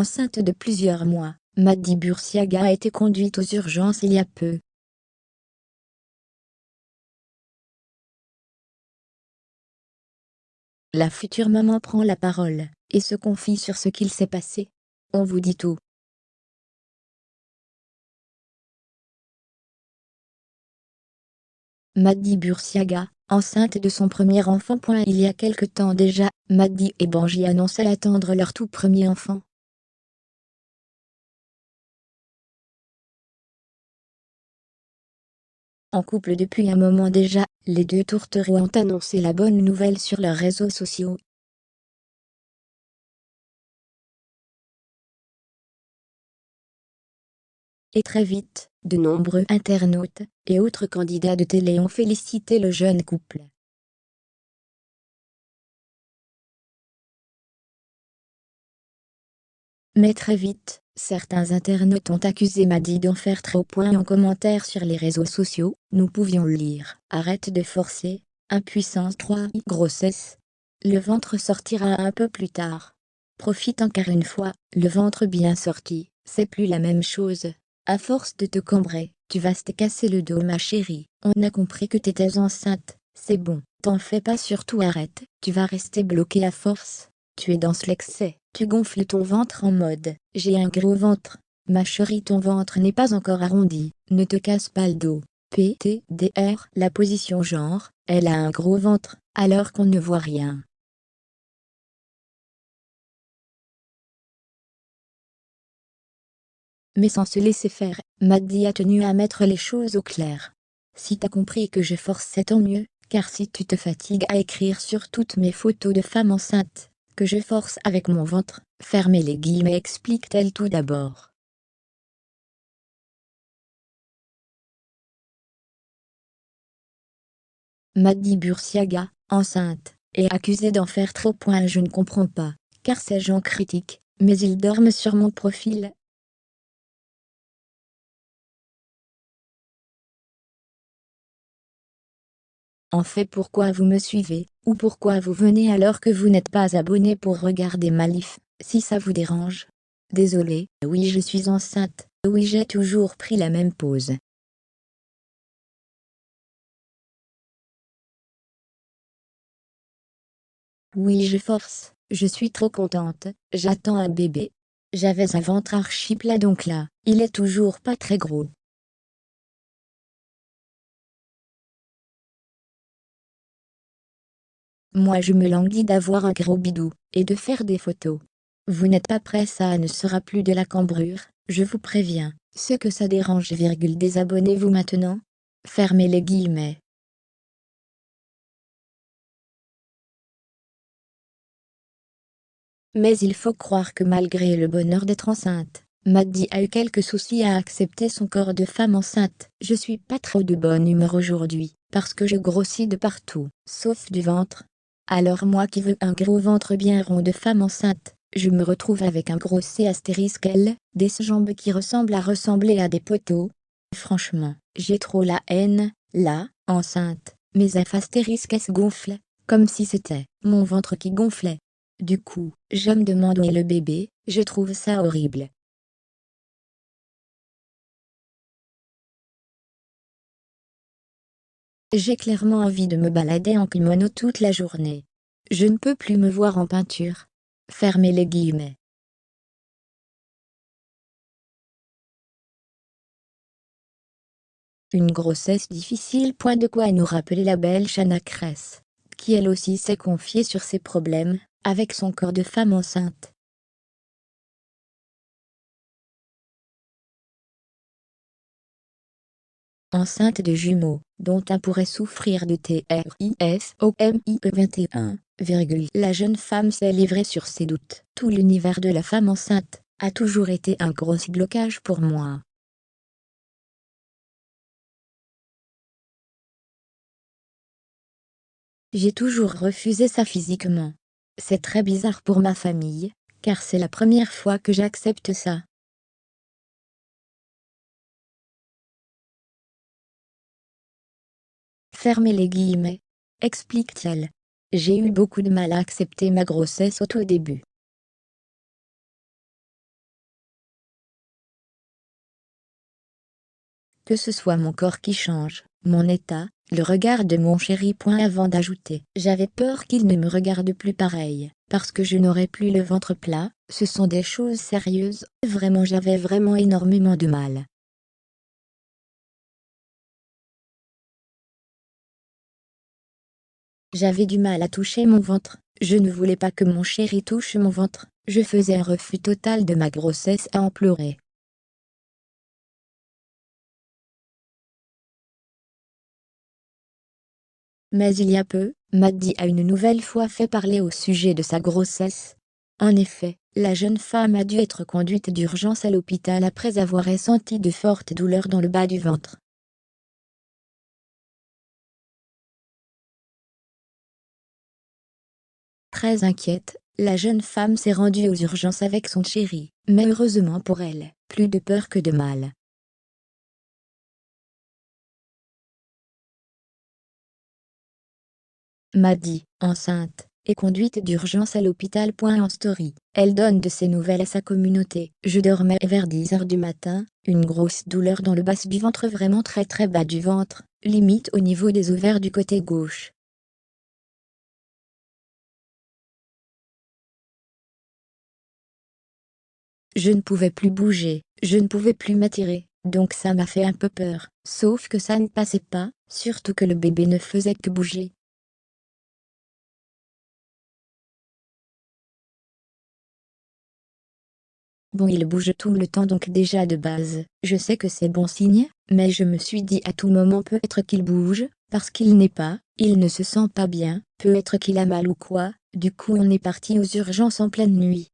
enceinte de plusieurs mois, Maddy Bursiaga a été conduite aux urgences il y a peu. La future maman prend la parole et se confie sur ce qu'il s'est passé. On vous dit tout. Maddy Bursiaga, enceinte de son premier enfant. Il y a quelque temps déjà, Maddy et Benji annonçaient attendre leur tout premier enfant. En couple depuis un moment déjà, les deux tourtereaux ont annoncé la bonne nouvelle sur leurs réseaux sociaux. Et très vite, de nombreux internautes et autres candidats de télé ont félicité le jeune couple. Mais très vite, certains internautes ont accusé Maddy d'en faire trop. En commentaire sur les réseaux sociaux, nous pouvions lire « Arrête de forcer, impuissance 3 grossesse. Le ventre sortira un peu plus tard. Profite encore une fois, le ventre bien sorti, c'est plus la même chose. À force de te cambrer, tu vas te casser le dos ma chérie. On a compris que t'étais enceinte, c'est bon, t'en fais pas surtout arrête, tu vas rester bloqué à force. Tu es dans l'excès, tu gonfles ton ventre en mode « j'ai un gros ventre ». Ma chérie, ton ventre n'est pas encore arrondi, ne te casse pas le dos. PTDR, la position genre, elle a un gros ventre, alors qu'on ne voit rien. Mais sans se laisser faire, Maddy a tenu à mettre les choses au clair. Si t'as compris que je force, c'est tant mieux, car si tu te fatigues à écrire sur toutes mes photos de femmes enceintes, que je force avec mon ventre, fermez les guillemets, explique-t-elle tout d'abord. Maddy Bursiaga, enceinte, est accusée d'en faire trop. Je ne comprends pas, car ces gens critiquent, mais ils dorment sur mon profil. En fait, pourquoi vous me suivez, ou pourquoi vous venez alors que vous n'êtes pas abonné pour regarder ma life, si ça vous dérange? Désolé, oui je suis enceinte, oui j'ai toujours pris la même pose. Oui je force, je suis trop contente, j'attends un bébé. J'avais un ventre archi plat donc là, il est toujours pas très gros. Moi je me languis d'avoir un gros bidou, et de faire des photos. Vous n'êtes pas prêt, ça ne sera plus de la cambrure, je vous préviens, ce que ça dérange. Désabonnez-vous maintenant. Fermez les guillemets. Mais il faut croire que malgré le bonheur d'être enceinte, Maddy a eu quelques soucis à accepter son corps de femme enceinte. Je suis pas trop de bonne humeur aujourd'hui, parce que je grossis de partout, sauf du ventre. Alors moi qui veux un gros ventre bien rond de femme enceinte, je me retrouve avec un gros C astérisque L, des jambes qui ressemblent à ressembler à des poteaux. Franchement, j'ai trop la haine, là, enceinte, mes F astérisques S gonflent, comme si c'était mon ventre qui gonflait. Du coup, je me demande où est le bébé, je trouve ça horrible. J'ai clairement envie de me balader en kimono toute la journée. Je ne peux plus me voir en peinture. Fermez les guillemets. Une grossesse difficile. De quoi nous rappeler la belle Shanna Kress, qui elle aussi s'est confiée sur ses problèmes, avec son corps de femme enceinte. Enceinte de jumeaux, dont un pourrait souffrir de trisomie 21, la jeune femme s'est livrée sur ses doutes. Tout l'univers de la femme enceinte a toujours été un gros blocage pour moi. J'ai toujours refusé ça physiquement. C'est très bizarre pour ma famille, car c'est la première fois que j'accepte ça. Fermez les guillemets. Explique-t-elle. J'ai eu beaucoup de mal à accepter ma grossesse au tout début. que ce soit mon corps qui change, mon état, le regard de mon chéri. Avant d'ajouter, j'avais peur qu'il ne me regarde plus pareil, parce que je n'aurais plus le ventre plat. Ce sont des choses sérieuses, vraiment j'avais vraiment énormément de mal. J'avais du mal à toucher mon ventre, je ne voulais pas que mon chéri touche mon ventre, je faisais un refus total de ma grossesse à en pleurer. Mais il y a peu, Maddy a une nouvelle fois fait parler au sujet de sa grossesse. En effet, la jeune femme a dû être conduite d'urgence à l'hôpital après avoir ressenti de fortes douleurs dans le bas du ventre. Très inquiète, la jeune femme s'est rendue aux urgences avec son chéri, mais heureusement pour elle, plus de peur que de mal. Maddy, enceinte, est conduite d'urgence à l'hôpital. En story, elle donne de ses nouvelles à sa communauté. Je dormais vers 10 h du matin, une grosse douleur dans le bas du ventre, vraiment très très bas du ventre, limite au niveau des ovaires du côté gauche. Je ne pouvais plus bouger, je ne pouvais plus m'étirer, donc ça m'a fait un peu peur, sauf que ça ne passait pas, surtout que le bébé ne faisait que bouger. Bon, il bouge tout le temps, donc déjà de base, je sais que c'est bon signe, mais je me suis dit à tout moment peut-être qu'il bouge, parce qu'il il ne se sent pas bien, peut-être qu'il a mal ou quoi. Du coup on est parti aux urgences en pleine nuit.